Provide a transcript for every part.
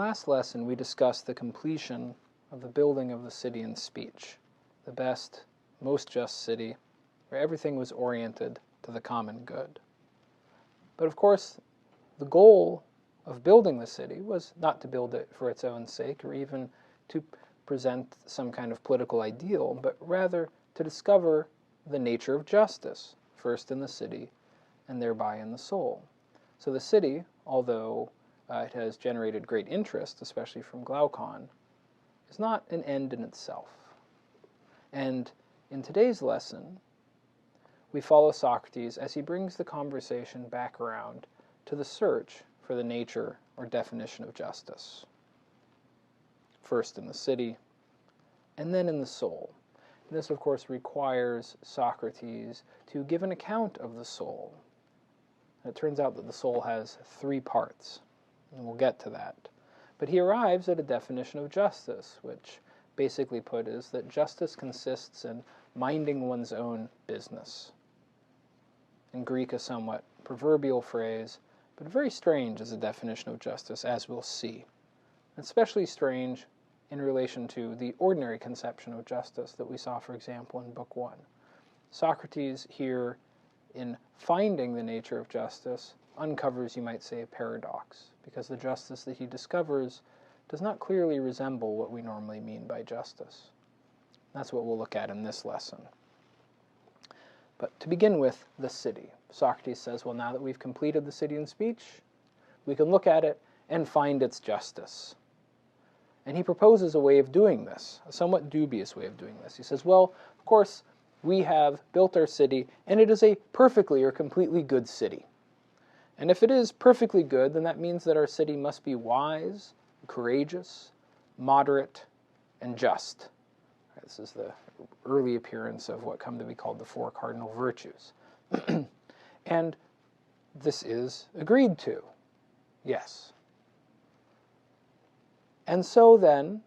last lesson, we discussed the completion of the building of the city in speech, the best, most just city, where everything was oriented to the common good. But of course, the goal of building the city was not to build it for its own sake or even to present some kind of political ideal, but rather to discover the nature of justice, first in the city and thereby in the soul. So the city, although it has generated great interest, especially from Glaucon, is not an end in itself. And in today's lesson, we follow Socrates as he brings the conversation back around to the search for the nature or definition of justice. First in the city, and then in the soul. And this, of course, requires Socrates to give an account of the soul. And it turns out that the soul has 3 parts, and we'll get to that. But he arrives at a definition of justice, which basically put is that justice consists in minding one's own business. In Greek, a somewhat proverbial phrase, but very strange as a definition of justice, as we'll see. Especially strange in relation to the ordinary conception of justice that we saw, for example, in Book 1. Socrates here, in finding the nature of justice, uncovers, you might say, a paradox, because the justice that he discovers does not clearly resemble what we normally mean by justice. That's what we'll look at in this lesson. But to begin with, the city. Socrates says, well, now that we've completed the city in speech, we can look at it and find its justice. And he proposes a way of doing this, a somewhat dubious way of doing this. He says, well, of course, we have built our city, and it is a perfectly or completely good city. And if it is perfectly good, then that means that our city must be wise, courageous, moderate, and just. This is the early appearance of what come to be called the 4 cardinal virtues. And this is agreed to. Yes. And so then,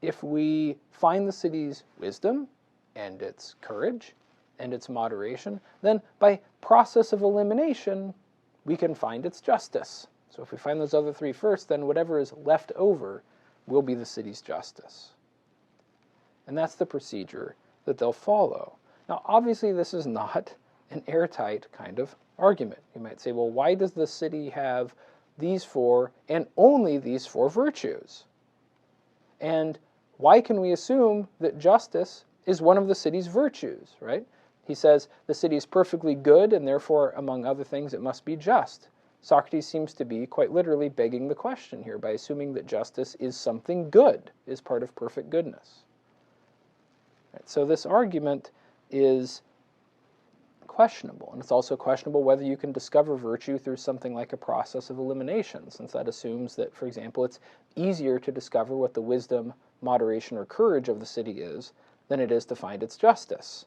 if we find the city's wisdom and its courage and its moderation, then by process of elimination, we can find its justice. So if we find those other 3 first, then whatever is left over will be the city's justice. And that's the procedure that they'll follow. Now, obviously, this is not an airtight kind of argument. You might say, well, why does the city have these 4 and only these 4 virtues? And why can we assume that justice is one of the city's virtues, right? He says the city is perfectly good, and therefore, among other things, it must be just. Socrates seems to be quite literally begging the question here by assuming that justice is something good, is part of perfect goodness. Right, so this argument is questionable, and it's also questionable whether you can discover virtue through something like a process of elimination, since that assumes that, for example, it's easier to discover what the wisdom, moderation, or courage of the city is than it is to find its justice.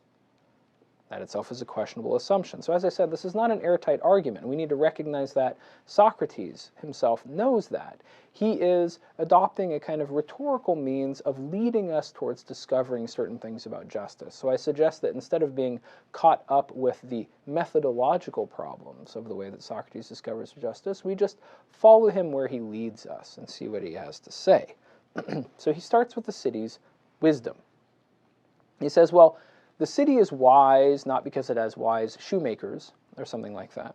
That itself is a questionable assumption. So as I said, this is not an airtight argument. We need to recognize that Socrates himself knows that. He is adopting a kind of rhetorical means of leading us towards discovering certain things about justice. So I suggest that instead of being caught up with the methodological problems of the way that Socrates discovers justice, we just follow him where he leads us and see what he has to say. So he starts with the city's wisdom. He says, well, the city is wise not because it has wise shoemakers or something like that.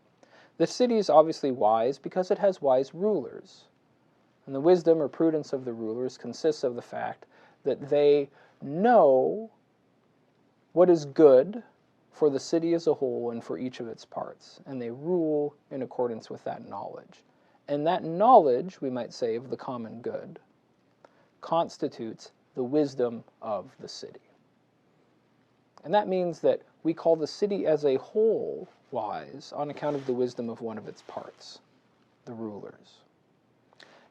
The city is obviously wise because it has wise rulers. And the wisdom or prudence of the rulers consists of the fact that they know what is good for the city as a whole and for each of its parts. And they rule in accordance with that knowledge. And that knowledge, we might say, of the common good, constitutes the wisdom of the city. And that means that we call the city as a whole wise on account of the wisdom of one of its parts, the rulers.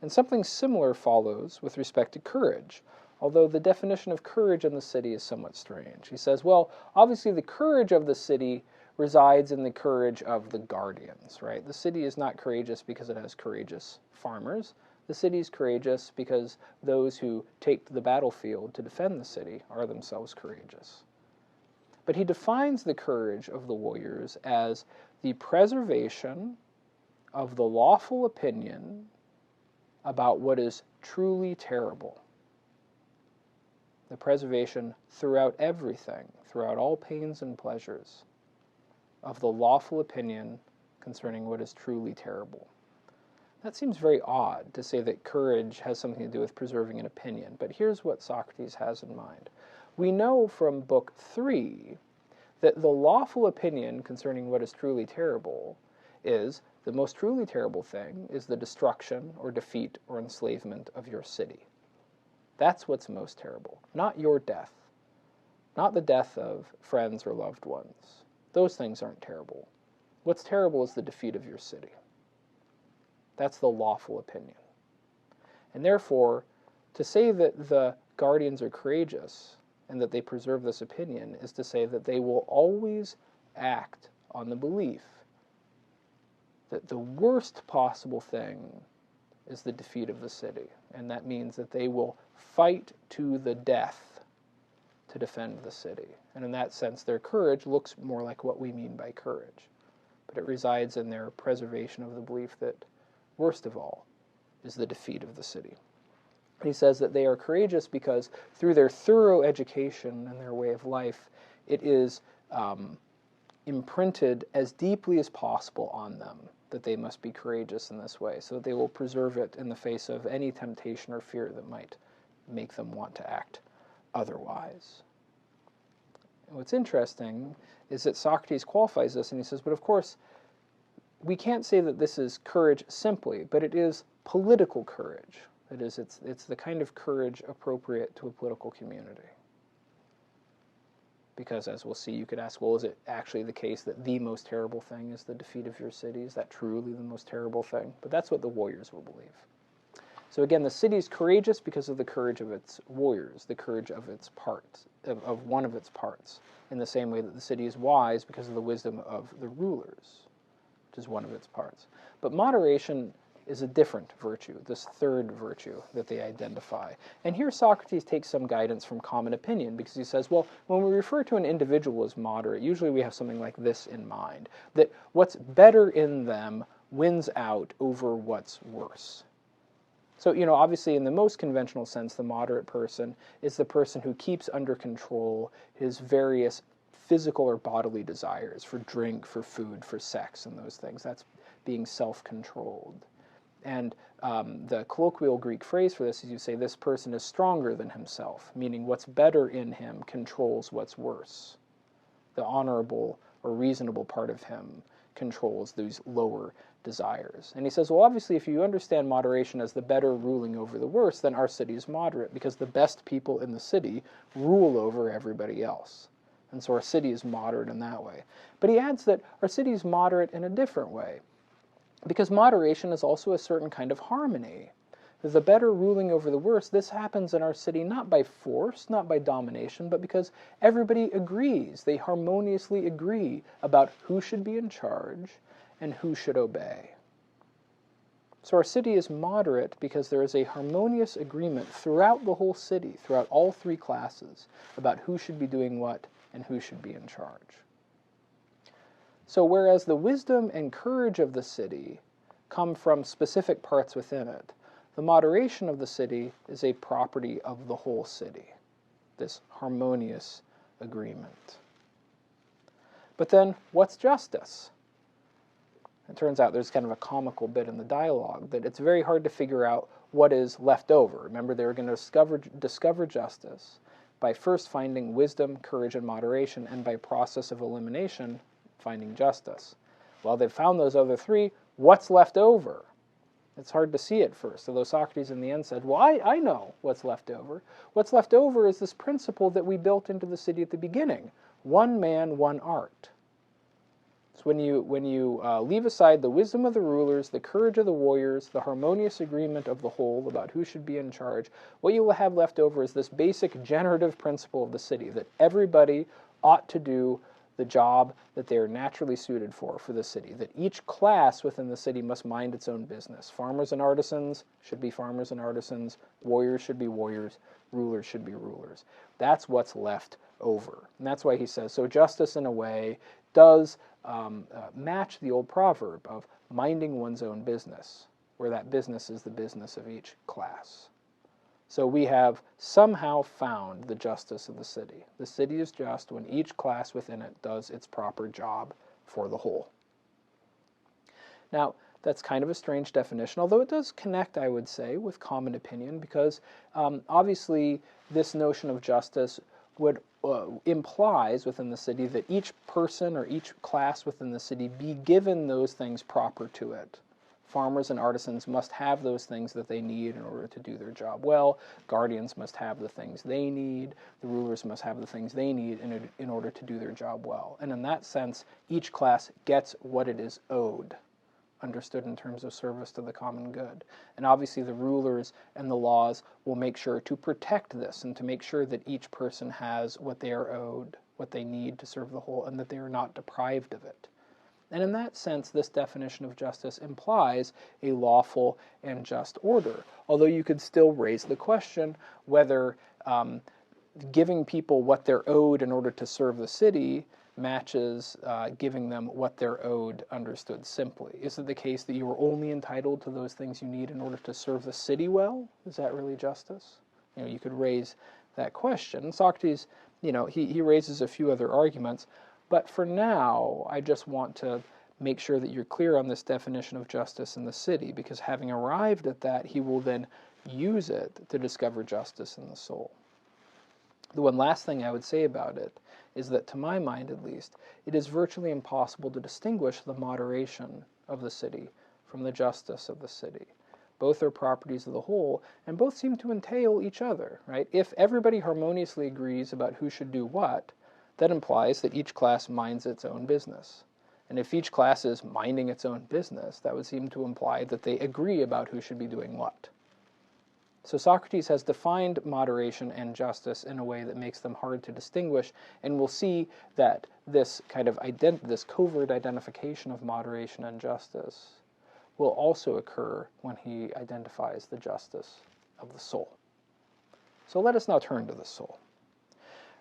And something similar follows with respect to courage, although the definition of courage in the city is somewhat strange. He says, well, obviously the courage of the city resides in the courage of the guardians, right? The city is not courageous because it has courageous farmers. The city is courageous because those who take to the battlefield to defend the city are themselves courageous. But he defines the courage of the warriors as the preservation of the lawful opinion about what is truly terrible. The preservation throughout everything, throughout all pains and pleasures, of the lawful opinion concerning what is truly terrible. That seems very odd to say that courage has something to do with preserving an opinion, but here's what Socrates has in mind. We know from Book 3 that the lawful opinion concerning what is truly terrible is the most truly terrible thing is the destruction or defeat or enslavement of your city. That's what's most terrible, not your death, not the death of friends or loved ones. Those things aren't terrible. What's terrible is the defeat of your city. That's the lawful opinion. And therefore, to say that the guardians are courageous and that they preserve this opinion is to say that they will always act on the belief that the worst possible thing is the defeat of the city. And that means that they will fight to the death to defend the city. And in that sense, their courage looks more like what we mean by courage. But it resides in their preservation of the belief that, worst of all, is the defeat of the city. He says that they are courageous because through their thorough education and their way of life, it is imprinted as deeply as possible on them that they must be courageous in this way, so that they will preserve it in the face of any temptation or fear that might make them want to act otherwise. And what's interesting is that Socrates qualifies this, and he says, but of course, we can't say that this is courage simply, but it is political courage. That is, it's the kind of courage appropriate to a political community. Because, as we'll see, you could ask, well, is it actually the case that the most terrible thing is the defeat of your city? Is that truly the most terrible thing? But that's what the warriors will believe. So again, the city is courageous because of the courage of its warriors, the courage of its parts, of one of its parts, in the same way that the city is wise because of the wisdom of the rulers, which is one of its parts. But moderation is a different virtue, this third virtue that they identify. And here Socrates takes some guidance from common opinion, because he says, well, when we refer to an individual as moderate, usually we have something like this in mind, that what's better in them wins out over what's worse. So, obviously in the most conventional sense, the moderate person is the person who keeps under control his various physical or bodily desires for drink, for food, for sex, and those things. That's being self-controlled. And the colloquial Greek phrase for this is you say this person is stronger than himself, meaning what's better in him controls what's worse. The honorable or reasonable part of him controls these lower desires. And he says, well, obviously, if you understand moderation as the better ruling over the worse, then our city is moderate, because the best people in the city rule over everybody else. And so our city is moderate in that way. But he adds that our city is moderate in a different way, because moderation is also a certain kind of harmony. The better ruling over the worse, this happens in our city not by force, not by domination, but because everybody agrees. They harmoniously agree about who should be in charge and who should obey. So our city is moderate because there is a harmonious agreement throughout the whole city, throughout all three classes, about who should be doing what and who should be in charge. So whereas the wisdom and courage of the city come from specific parts within it, the moderation of the city is a property of the whole city, this harmonious agreement. But then, what's justice? It turns out there's kind of a comical bit in the dialogue that it's very hard to figure out what is left over. Remember, they were going to discover justice by first finding wisdom, courage, and moderation, and by process of elimination, finding justice. Well, they've found those other three. What's left over? It's hard to see at first, although Socrates in the end said, well, I know what's left over. What's left over is this principle that we built into the city at the beginning. One man, one art. So when you leave aside the wisdom of the rulers, the courage of the warriors, the harmonious agreement of the whole about who should be in charge, what you will have left over is this basic generative principle of the city, that everybody ought to do the job that they are naturally suited for the city, that each class within the city must mind its own business. Farmers and artisans should be farmers and artisans, warriors should be warriors, rulers should be rulers. That's what's left over. And that's why he says, so justice in a way does match the old proverb of minding one's own business, where that business is the business of each class. So we have somehow found the justice of the city. The city is just when each class within it does its proper job for the whole. Now, that's kind of a strange definition, although it does connect, I would say, with common opinion, because obviously this notion of justice would implies within the city that each person or each class within the city be given those things proper to it. Farmers and artisans must have those things that they need in order to do their job well. Guardians must have the things they need. The rulers must have the things they need in order to do their job well. And in that sense, each class gets what it is owed, understood in terms of service to the common good. And obviously the rulers and the laws will make sure to protect this and to make sure that each person has what they are owed, what they need to serve the whole, and that they are not deprived of it. And in that sense, this definition of justice implies a lawful and just order, although you could still raise the question whether giving people what they're owed in order to serve the city matches giving them what they're owed understood simply. Is it the case that you are only entitled to those things you need in order to serve the city well? Is that really justice? You could raise that question. Socrates, he raises a few other arguments, but for now, I just want to make sure that you're clear on this definition of justice in the city, because having arrived at that, he will then use it to discover justice in the soul. The one last thing I would say about it is that, to my mind at least, it is virtually impossible to distinguish the moderation of the city from the justice of the city. Both are properties of the whole, and both seem to entail each other, right? If everybody harmoniously agrees about who should do what, that implies that each class minds its own business. And if each class is minding its own business, that would seem to imply that they agree about who should be doing what. So Socrates has defined moderation and justice in a way that makes them hard to distinguish, and we'll see that this kind of this covert identification of moderation and justice will also occur when he identifies the justice of the soul. So let us now turn to the soul.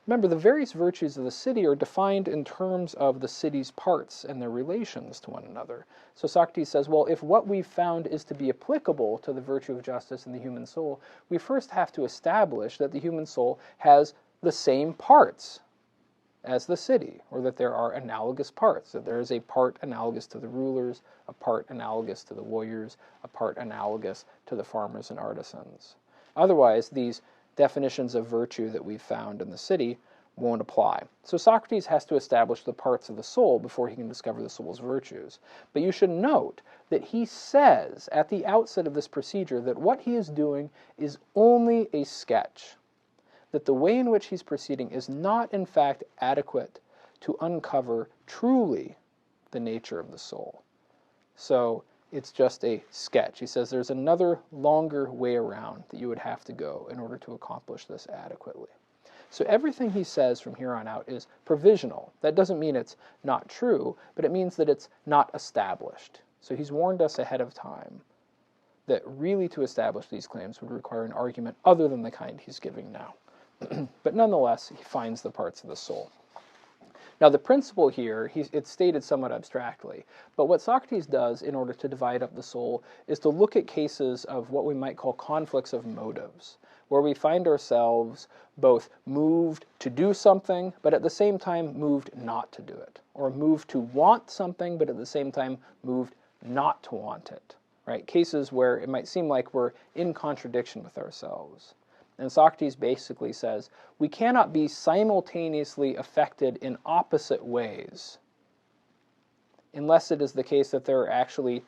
Remember, the various virtues of the city are defined in terms of the city's parts and their relations to one another. So Socrates says, well, if what we've found is to be applicable to the virtue of justice in the human soul, we first have to establish that the human soul has the same parts as the city, or that there are analogous parts, that there is a part analogous to the rulers, a part analogous to the warriors, a part analogous to the farmers and artisans. Otherwise, these definitions of virtue that we've found in the city won't apply. So Socrates has to establish the parts of the soul before he can discover the soul's virtues. But you should note that he says at the outset of this procedure that what he is doing is only a sketch, that the way in which he's proceeding is not in fact adequate to uncover truly the nature of the soul. So it's just a sketch. He says there's another longer way around that you would have to go in order to accomplish this adequately. So everything he says from here on out is provisional. That doesn't mean it's not true, but it means that it's not established. So he's warned us ahead of time that really to establish these claims would require an argument other than the kind he's giving now. But nonetheless, he finds the parts of the soul. Now, the principle here, it's stated somewhat abstractly, but what Socrates does in order to divide up the soul is to look at cases of what we might call conflicts of motives, where we find ourselves both moved to do something, but at the same time moved not to do it, or moved to want something, but at the same time moved not to want it, right? Cases where it might seem like we're in contradiction with ourselves. And Socrates basically says, we cannot be simultaneously affected in opposite ways unless it is the case that there are actually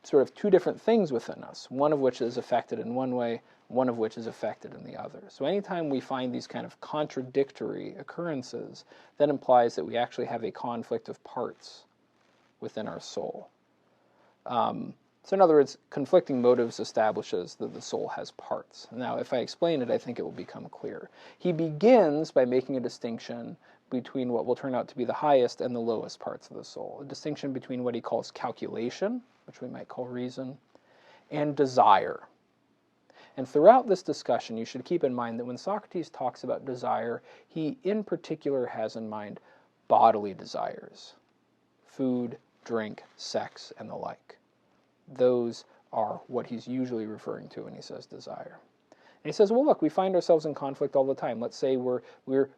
sort of two different things within us, one of which is affected in one way, one of which is affected in the other. So anytime we find these kind of contradictory occurrences, that implies that we actually have a conflict of parts within our soul. So in other words, conflicting motives establishes that the soul has parts. Now, if I explain it, I think it will become clear. He begins by making a distinction between what will turn out to be the highest and the lowest parts of the soul, a distinction between what he calls calculation, which we might call reason, and desire. And throughout this discussion, you should keep in mind that when Socrates talks about desire, he in particular has in mind bodily desires, food, drink, sex, and the like. Those are what he's usually referring to when he says desire. And he says, well, look, we find ourselves in conflict all the time. Let's say we're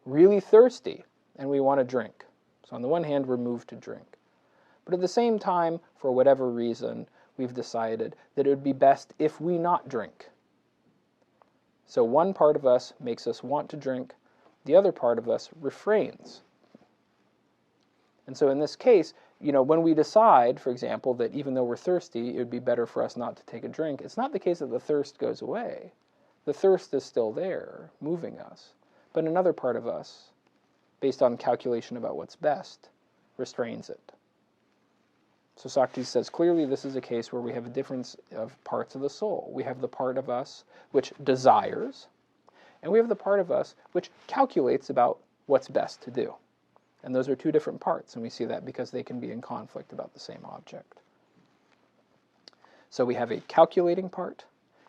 really thirsty and we want to drink. So on the one hand, we're moved to drink. But at the same time, for whatever reason, we've decided that it would be best if we not drink. So one part of us makes us want to drink, the other part of us refrains. And so in this case, when we decide, for example, that even though we're thirsty, it would be better for us not to take a drink, it's not the case that the thirst goes away. The thirst is still there, moving us. But another part of us, based on calculation about what's best, restrains it. So Socrates says, clearly this is a case where we have a difference of parts of the soul. We have the part of us which desires, and we have the part of us which calculates about what's best to do. And those are two different parts, and we see that because they can be in conflict about the same object. So we have a calculating part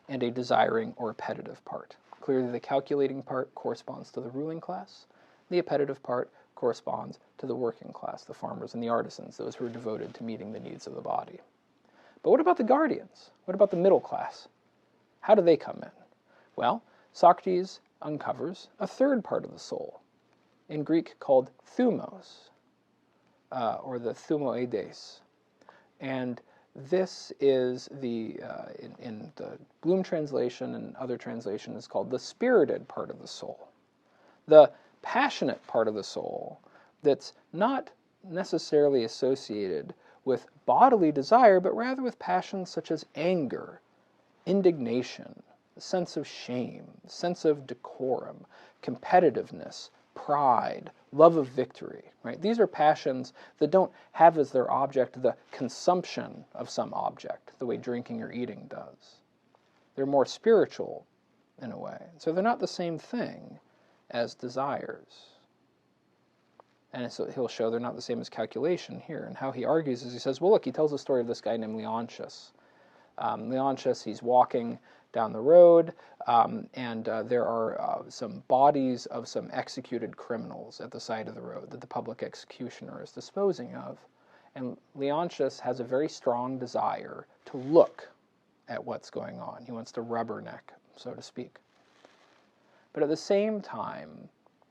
and a desiring or appetitive part. Clearly the calculating part corresponds to the ruling class. The appetitive part corresponds to the working class, the farmers and the artisans, those who are devoted to meeting the needs of the body. But what about the guardians? What about the middle class? How do they come in? Well, Socrates uncovers a third part of the soul, in Greek called thumos, or the thumoides. And this is in the Bloom translation and other translations, is called the spirited part of the soul. The passionate part of the soul that's not necessarily associated with bodily desire, but rather with passions such as anger, indignation, a sense of shame, sense of decorum, competitiveness, pride, love of victory, right? These are passions that don't have as their object the consumption of some object, the way drinking or eating does. They're more spiritual in a way. So they're not the same thing as desires. And so he'll show they're not the same as calculation here. And how he argues is he says, well, look, he tells the story of this guy named Leontius. Leontius, he's walking down the road, and there are some bodies of some executed criminals at the side of the road that the public executioner is disposing of. And Leontius has a very strong desire to look at what's going on. He wants to rubberneck, so to speak. But at the same time,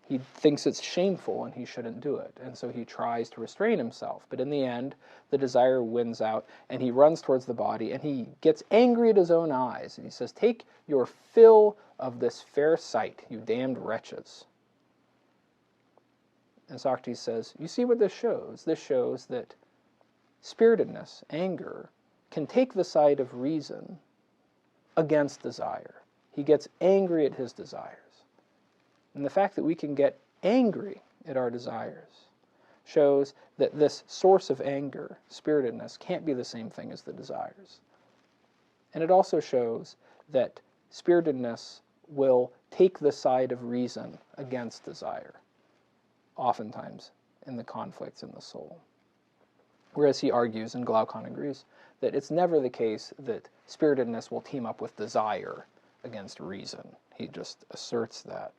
he thinks it's shameful and he shouldn't do it. And so he tries to restrain himself. But in the end, the desire wins out and he runs towards the body and he gets angry at his own eyes. And he says, take your fill of this fair sight, you damned wretches. And Socrates says, you see what this shows? This shows that spiritedness, anger, can take the side of reason against desire. He gets angry at his desires. And the fact that we can get angry at our desires shows that this source of anger, spiritedness, can't be the same thing as the desires. And it also shows that spiritedness will take the side of reason against desire, oftentimes in the conflicts in the soul. Whereas he argues, and Glaucon agrees, that it's never the case that spiritedness will team up with desire against reason. He just asserts that.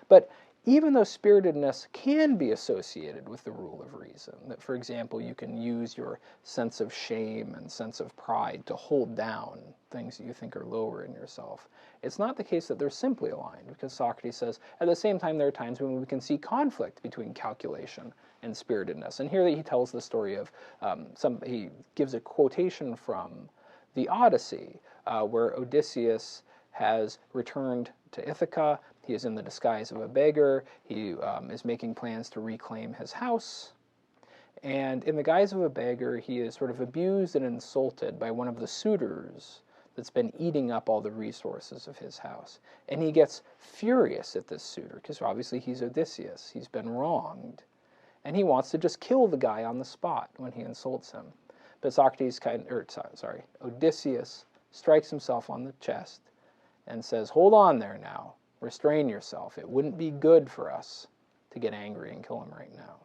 But even though spiritedness can be associated with the rule of reason, that, for example, you can use your sense of shame and sense of pride to hold down things that you think are lower in yourself, it's not the case that they're simply aligned, because Socrates says, at the same time, there are times when we can see conflict between calculation and spiritedness. And here he tells the story of, he gives a quotation from the Odyssey, where Odysseus has returned to Ithaca. He is in the disguise of a beggar. He is making plans to reclaim his house. And in the guise of a beggar, he is sort of abused and insulted by one of the suitors that's been eating up all the resources of his house. And he gets furious at this suitor, because obviously he's Odysseus. He's been wronged. And he wants to just kill the guy on the spot when he insults him. But Odysseus strikes himself on the chest and says, hold on there now. Restrain yourself. It wouldn't be good for us to get angry and kill him right now.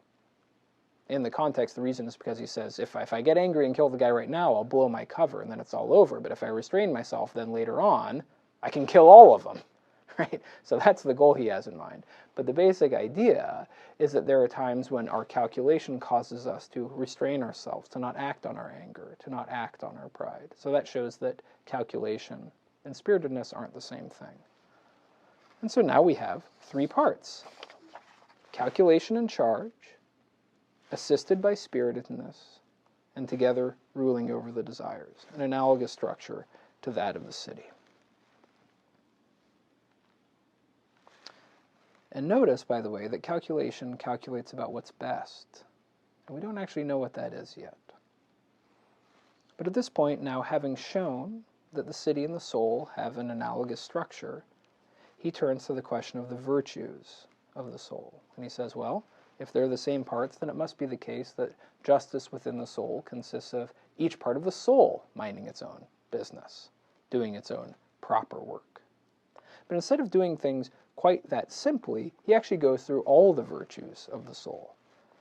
In the context, the reason is because he says, if I get angry and kill the guy right now, I'll blow my cover and then it's all over. But if I restrain myself, then later on, I can kill all of them, right? So that's the goal he has in mind. But the basic idea is that there are times when our calculation causes us to restrain ourselves, to not act on our anger, to not act on our pride. So that shows that calculation and spiritedness aren't the same thing. And so now we have three parts: calculation and charge, assisted by spiritedness, and together ruling over the desires, an analogous structure to that of the city. And notice, by the way, that calculation calculates about what's best, and we don't actually know what that is yet. But at this point, now having shown that the city and the soul have an analogous structure, he turns to the question of the virtues of the soul. And he says, well, if they're the same parts, then it must be the case that justice within the soul consists of each part of the soul minding its own business, doing its own proper work. But instead of doing things quite that simply, he actually goes through all the virtues of the soul.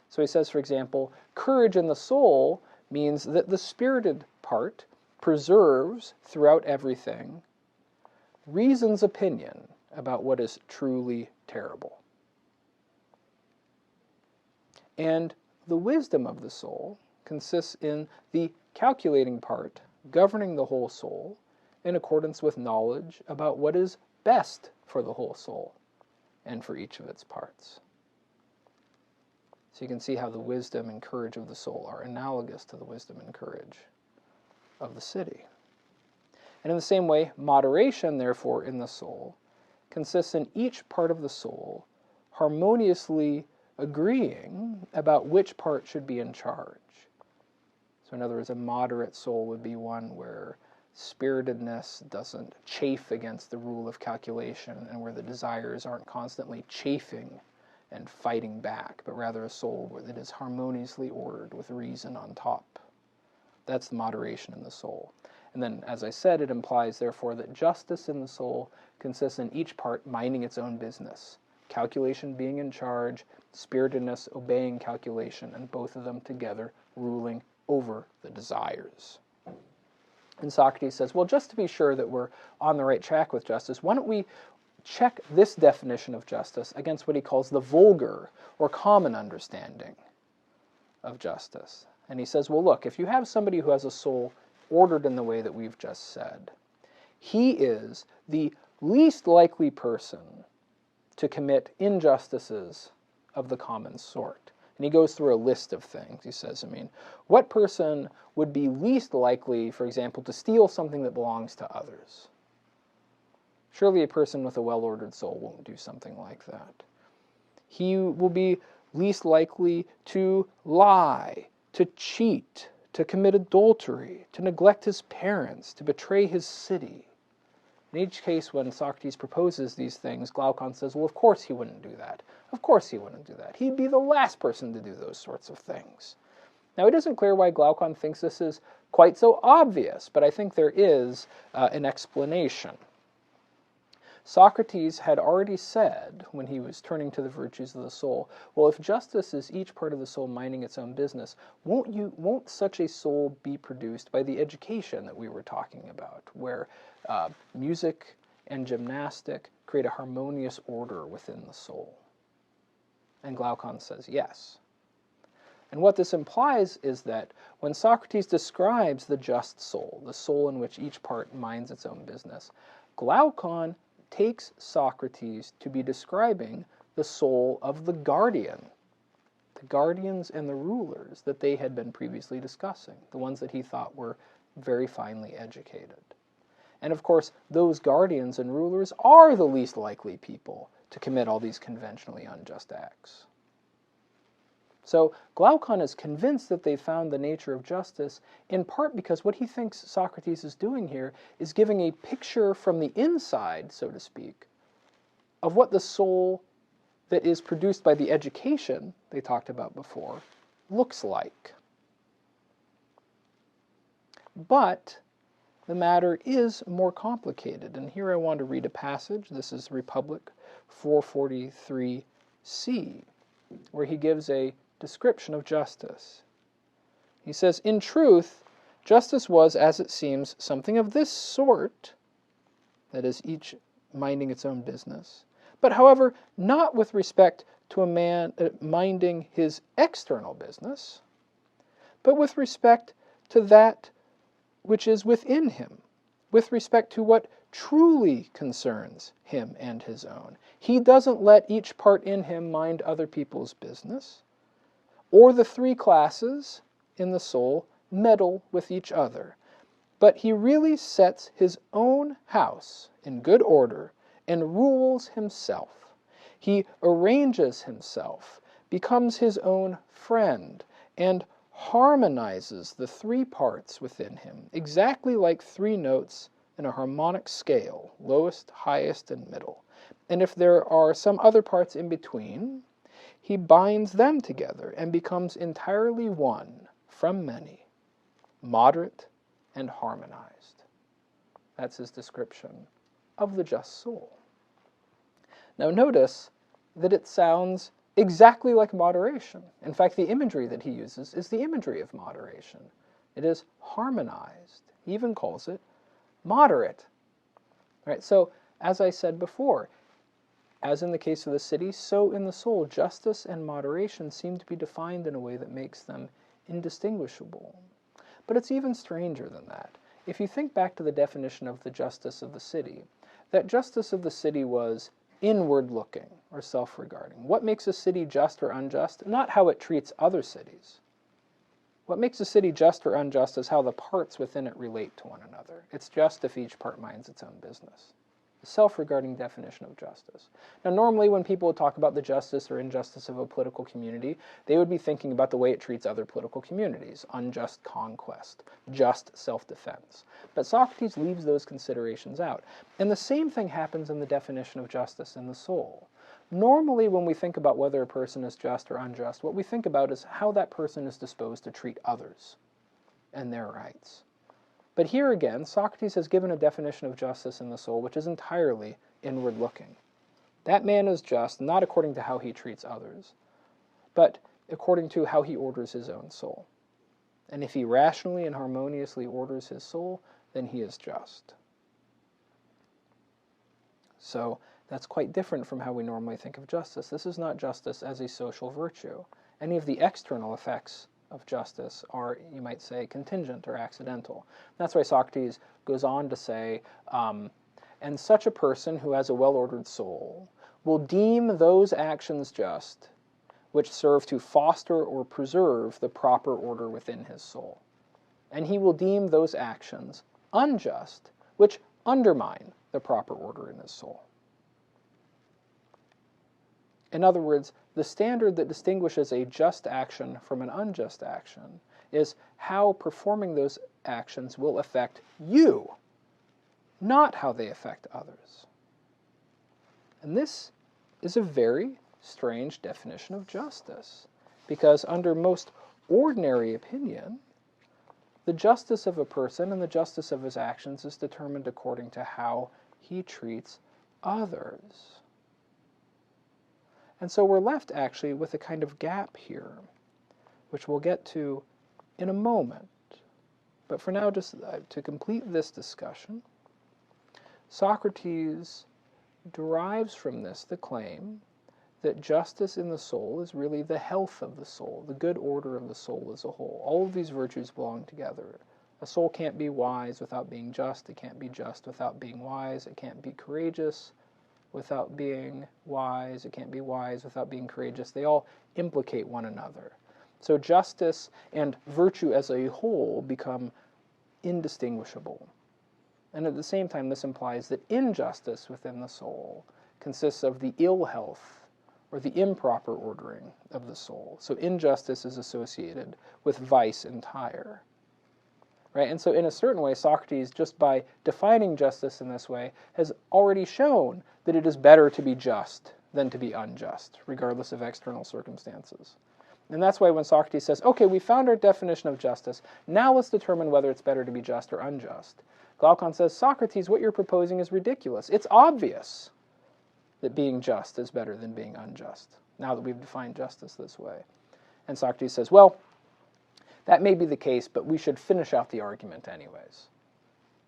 So he says, for example, courage in the soul means that the spirited part preserves throughout everything reason's opinion about what is truly terrible. And the wisdom of the soul consists in the calculating part governing the whole soul in accordance with knowledge about what is best for the whole soul and for each of its parts. So you can see how the wisdom and courage of the soul are analogous to the wisdom and courage of the city. And in the same way, moderation, therefore, in the soul consists in each part of the soul harmoniously agreeing about which part should be in charge. So in other words, a moderate soul would be one where spiritedness doesn't chafe against the rule of calculation and where the desires aren't constantly chafing and fighting back, but rather a soul that is harmoniously ordered with reason on top. That's the moderation in the soul. And then, as I said, it implies, therefore, that justice in the soul consists in each part minding its own business, calculation being in charge, spiritedness obeying calculation, and both of them together ruling over the desires. And Socrates says, well, just to be sure that we're on the right track with justice, why don't we check this definition of justice against what he calls the vulgar or common understanding of justice. And he says, well, look, if you have somebody who has a soul ordered in the way that we've just said, he is the least likely person to commit injustices of the common sort. And he goes through a list of things. He says, what person would be least likely, for example, to steal something that belongs to others? Surely a person with a well-ordered soul won't do something like that. He will be least likely to lie, to cheat, to commit adultery, to neglect his parents, to betray his city. In each case, when Socrates proposes these things, Glaucon says, well, of course he wouldn't do that. Of course he wouldn't do that. He'd be the last person to do those sorts of things. Now, it isn't clear why Glaucon thinks this is quite so obvious, but I think there is an explanation. Socrates had already said, when he was turning to the virtues of the soul, well, if justice is each part of the soul minding its own business, won't such a soul be produced by the education that we were talking about, where music and gymnastic create a harmonious order within the soul? And Glaucon says yes. And what this implies is that when Socrates describes the just soul, the soul in which each part minds its own business, Glaucon takes Socrates to be describing the soul of the guardians and the rulers that they had been previously discussing, the ones that he thought were very finely educated. And of course, those guardians and rulers are the least likely people to commit all these conventionally unjust acts. So Glaucon is convinced that they found the nature of justice, in part because what he thinks Socrates is doing here is giving a picture from the inside, so to speak, of what the soul that is produced by the education they talked about before looks like. But the matter is more complicated, and here I want to read a passage. This is Republic 443c, where he gives a description of justice. He says, in truth, justice was, as it seems, something of this sort, that is, each minding its own business. But however, not with respect to a man minding his external business, but with respect to that which is within him, with respect to what truly concerns him and his own. He doesn't let each part in him mind other people's business, or the three classes in the soul meddle with each other. But he really sets his own house in good order and rules himself. He arranges himself, becomes his own friend, and harmonizes the three parts within him, exactly like three notes in a harmonic scale, lowest, highest, and middle. And if there are some other parts in between, he binds them together and becomes entirely one from many, moderate and harmonized. That's his description of the just soul. Now notice that it sounds exactly like moderation. In fact, the imagery that he uses is the imagery of moderation. It is harmonized. He even calls it moderate. Right? So, as I said before, as in the case of the city, so in the soul, justice and moderation seem to be defined in a way that makes them indistinguishable. But it's even stranger than that. If you think back to the definition of the justice of the city, that justice of the city was inward-looking or self-regarding. What makes a city just or unjust? Not how it treats other cities. What makes a city just or unjust is how the parts within it relate to one another. It's just if each part minds its own business. The self-regarding definition of justice. Now, normally when people would talk about the justice or injustice of a political community, they would be thinking about the way it treats other political communities, unjust conquest, just self-defense. But Socrates leaves those considerations out. And the same thing happens in the definition of justice in the soul. Normally when we think about whether a person is just or unjust, what we think about is how that person is disposed to treat others and their rights. But here again, Socrates has given a definition of justice in the soul which is entirely inward-looking. That man is just not according to how he treats others, but according to how he orders his own soul. And if he rationally and harmoniously orders his soul, then he is just. So that's quite different from how we normally think of justice. This is not justice as a social virtue. Any of the external effects of justice are, you might say, contingent or accidental. That's why Socrates goes on to say, and such a person who has a well-ordered soul will deem those actions just which serve to foster or preserve the proper order within his soul. And he will deem those actions unjust which undermine the proper order in his soul. In other words, the standard that distinguishes a just action from an unjust action is how performing those actions will affect you, not how they affect others. And this is a very strange definition of justice, because under most ordinary opinion, the justice of a person and the justice of his actions is determined according to how he treats others. And so we're left actually with a kind of gap here, which we'll get to in a moment. But for now, just to complete this discussion, Socrates derives from this the claim that justice in the soul is really the health of the soul, the good order of the soul as a whole. All of these virtues belong together. A soul can't be wise without being just. It can't be just without being wise. It can't be courageous without being wise. It can't be wise without being courageous. They all implicate one another. So justice and virtue as a whole become indistinguishable. And at the same time, this implies that injustice within the soul consists of the ill health or the improper ordering of the soul. So injustice is associated with vice entire. Right? And so in a certain way, Socrates, just by defining justice in this way, has already shown that it is better to be just than to be unjust, regardless of external circumstances. And that's why when Socrates says, okay, we found our definition of justice, now let's determine whether it's better to be just or unjust. Glaucon says, Socrates, what you're proposing is ridiculous. It's obvious that being just is better than being unjust, now that we've defined justice this way. And Socrates says, well, that may be the case, but we should finish out the argument anyways.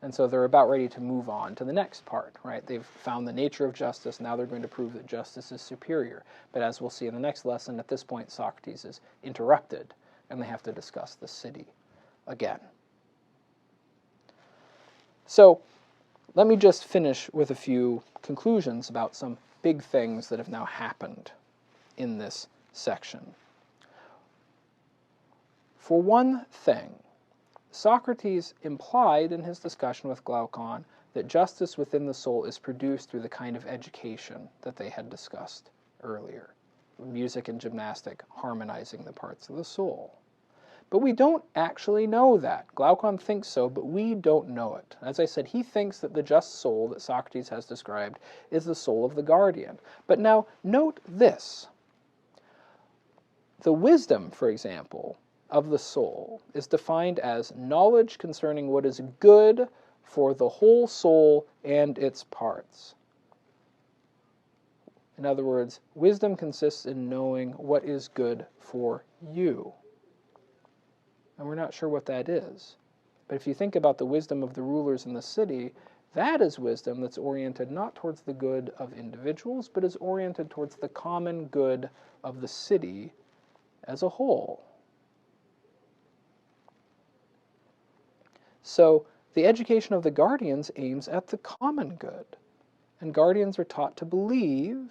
And so they're about ready to move on to the next part, right? They've found the nature of justice. Now they're going to prove that justice is superior. But as we'll see in the next lesson, at this point, Socrates is interrupted, and they have to discuss the city again. So let me just finish with a few conclusions about some big things that have now happened in this section. For one thing, Socrates implied in his discussion with Glaucon that justice within the soul is produced through the kind of education that they had discussed earlier. Music and gymnastic harmonizing the parts of the soul. But we don't actually know that. Glaucon thinks so, but we don't know it. As I said, he thinks that the just soul that Socrates has described is the soul of the guardian. But now, note this. The wisdom, for example, of the soul is defined as knowledge concerning what is good for the whole soul and its parts. In other words, wisdom consists in knowing what is good for you. And we're not sure what that is. But if you think about the wisdom of the rulers in the city, that is wisdom that's oriented not towards the good of individuals, but is oriented towards the common good of the city as a whole. So the education of the guardians aims at the common good, and guardians are taught to believe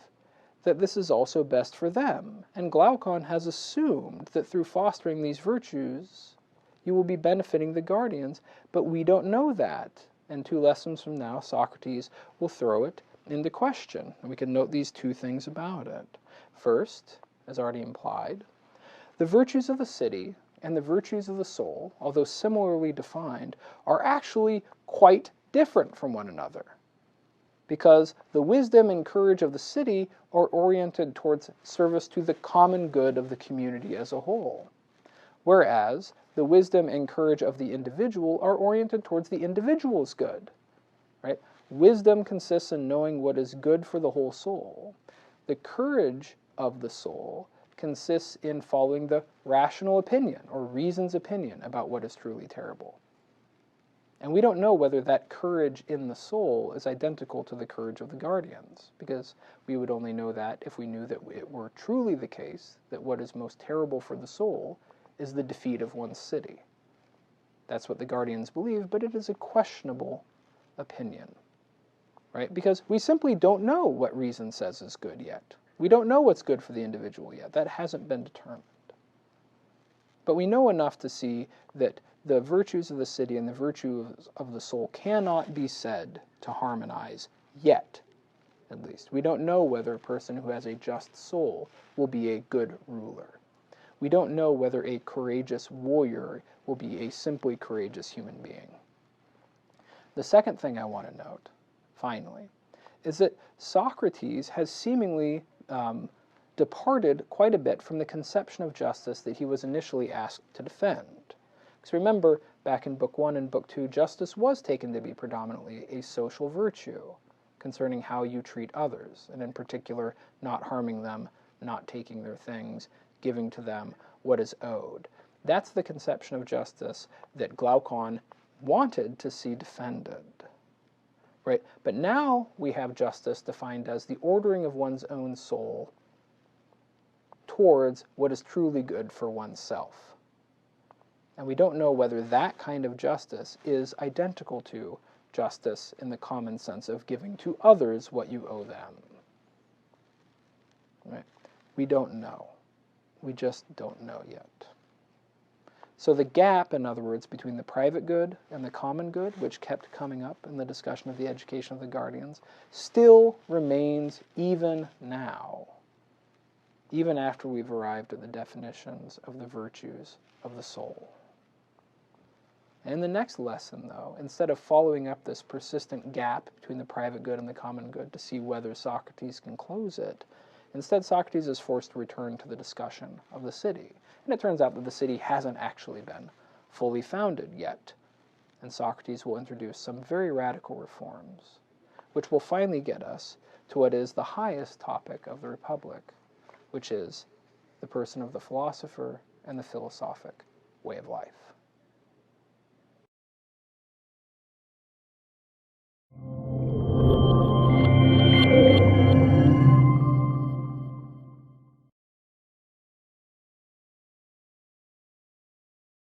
that this is also best for them. And Glaucon has assumed that through fostering these virtues, you will be benefiting the guardians, but we don't know that. And 2 lessons from now, Socrates will throw it into question. And we can note these 2 things about it. First, as already implied, the virtues of the city and the virtues of the soul, although similarly defined, are actually quite different from one another. Because the wisdom and courage of the city are oriented towards service to the common good of the community as a whole. Whereas the wisdom and courage of the individual are oriented towards the individual's good. Right? Wisdom consists in knowing what is good for the whole soul. The courage of the soul consists in following the rational opinion, or reason's opinion, about what is truly terrible. And we don't know whether that courage in the soul is identical to the courage of the guardians, because we would only know that if we knew that it were truly the case that what is most terrible for the soul is the defeat of one's city. That's what the guardians believe, but it is a questionable opinion, right? Because we simply don't know what reason says is good yet. We don't know what's good for the individual yet. That hasn't been determined. But we know enough to see that the virtues of the city and the virtues of the soul cannot be said to harmonize yet, at least. We don't know whether a person who has a just soul will be a good ruler. We don't know whether a courageous warrior will be a simply courageous human being. The second thing I want to note, finally, is that Socrates has seemingly departed quite a bit from the conception of justice that he was initially asked to defend. Because remember, back in Book 1 and Book 2, justice was taken to be predominantly a social virtue concerning how you treat others, and in particular, not harming them, not taking their things, giving to them what is owed. That's the conception of justice that Glaucon wanted to see defended. Right? But now we have justice defined as the ordering of one's own soul towards what is truly good for oneself. And we don't know whether that kind of justice is identical to justice in the common sense of giving to others what you owe them. Right? We don't know. We just don't know yet. So the gap, in other words, between the private good and the common good, which kept coming up in the discussion of the education of the guardians, still remains even now, even after we've arrived at the definitions of the virtues of the soul. And in the next lesson, though, instead of following up this persistent gap between the private good and the common good to see whether Socrates can close it, instead Socrates is forced to return to the discussion of the city. And it turns out that the city hasn't actually been fully founded yet. And Socrates will introduce some very radical reforms, which will finally get us to what is the highest topic of the Republic, which is the person of the philosopher and the philosophic way of life.